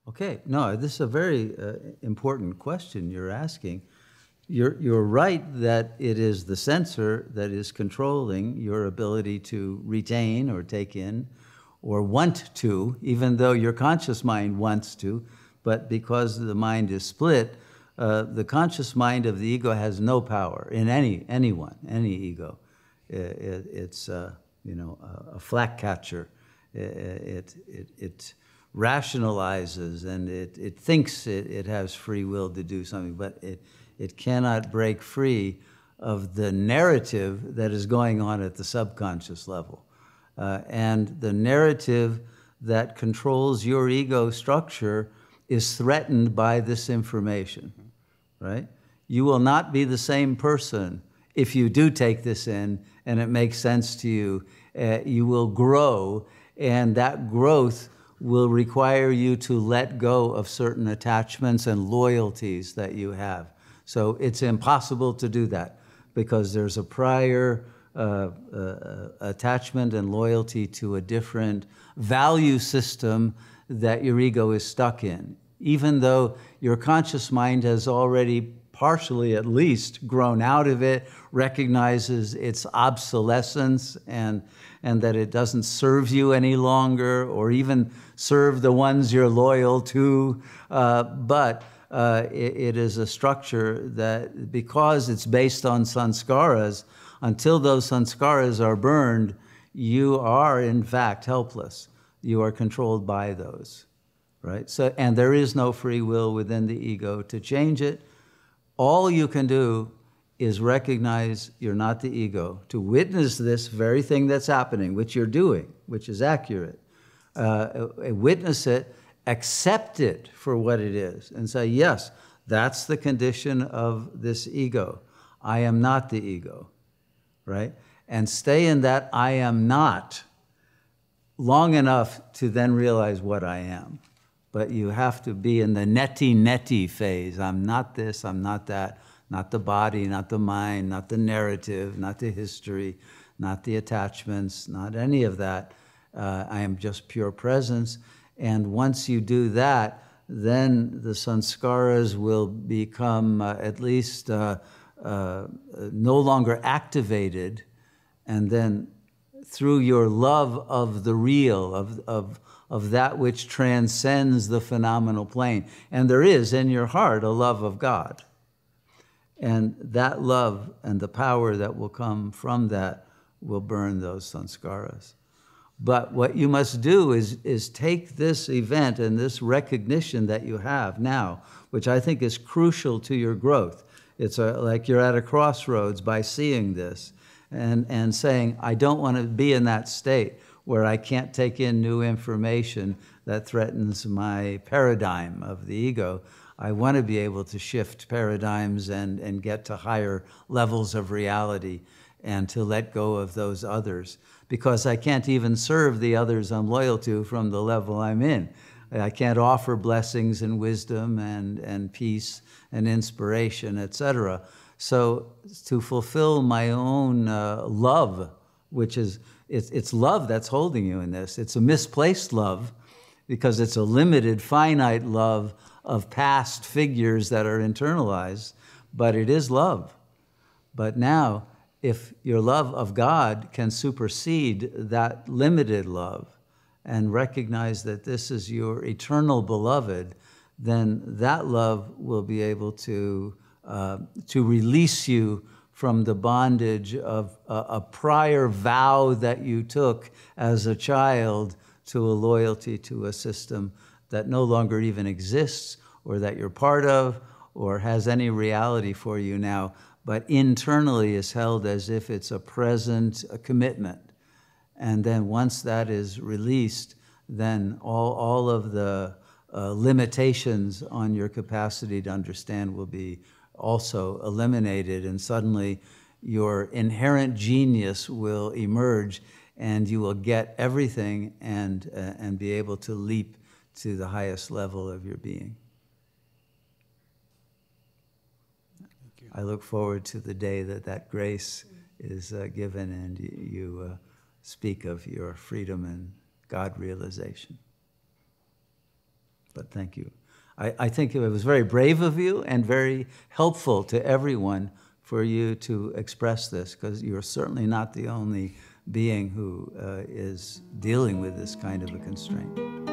Okay, no, this is a very important question you're asking. You're right that it is the sensor that is controlling your ability to retain or take in or want to, even though your conscious mind wants to, but because the mind is split, the conscious mind of the ego has no power in any ego. It's you know, a flag catcher. It rationalizes and it thinks it has free will to do something, but it cannot break free of the narrative that is going on at the subconscious level. And the narrative that controls your ego structure is threatened by this information, right? You will not be the same person if you do take this in and it makes sense to you. You will grow, and that growth will require you to let go of certain attachments and loyalties that you have. So it's impossible to do that because there's a prior attachment and loyalty to a different value system that your ego is stuck in. Even though your conscious mind has already partially at least grown out of it, recognizes its obsolescence and that it doesn't serve you any longer or even serve the ones you're loyal to, but it is a structure that, because it's based on sanskaras, until those sanskaras are burned, you are in fact helpless. You are controlled by those, right? So, and there is no free will within the ego to change it. All you can do is recognize you're not the ego, to witness this very thing that's happening, which you're doing, which is accurate. Witness it, accept it for what it is, and say, yes, that's the condition of this ego. I am not the ego, right? And stay in that I am not long enough to then realize what I am. But you have to be in the neti phase. I'm not this, I'm not that, not the body, not the mind, not the narrative, not the history, not the attachments, not any of that. I am just pure presence. And once you do that, then the sanskaras will become at least no longer activated. And then through your love of the real, of that which transcends the phenomenal plane. And there is in your heart a love of God. And that love and the power that will come from that will burn those sanskaras. But what you must do is take this event and this recognition that you have now, which I think is crucial to your growth. It's like you're at a crossroads by seeing this and saying, I don't want to be in that state where I can't take in new information that threatens my paradigm of the ego. I want to be able to shift paradigms and get to higher levels of reality and to let go of those others, because I can't even serve the others I'm loyal to from the level I'm in. I can't offer blessings and wisdom and peace and inspiration, etc. So to fulfill my own love, which is, it's love that's holding you in this. It's a misplaced love because it's a limited, finite love of past figures that are internalized, but it is love. But now, if your love of God can supersede that limited love and recognize that this is your eternal beloved, then that love will be able to release you from the bondage of a prior vow that you took as a child to a loyalty to a system that no longer even exists or that you're part of or has any reality for you now, but internally is held as if it's a present commitment. And then once that is released, then all of the limitations on your capacity to understand will be also eliminated, and suddenly your inherent genius will emerge and you will get everything and be able to leap to the highest level of your being. I look forward to the day that that grace is given and you speak of your freedom and God realization. but thank you. I think it was very brave of you and very helpful to everyone for you to express this, because you're certainly not the only being who is dealing with this kind of a constraint.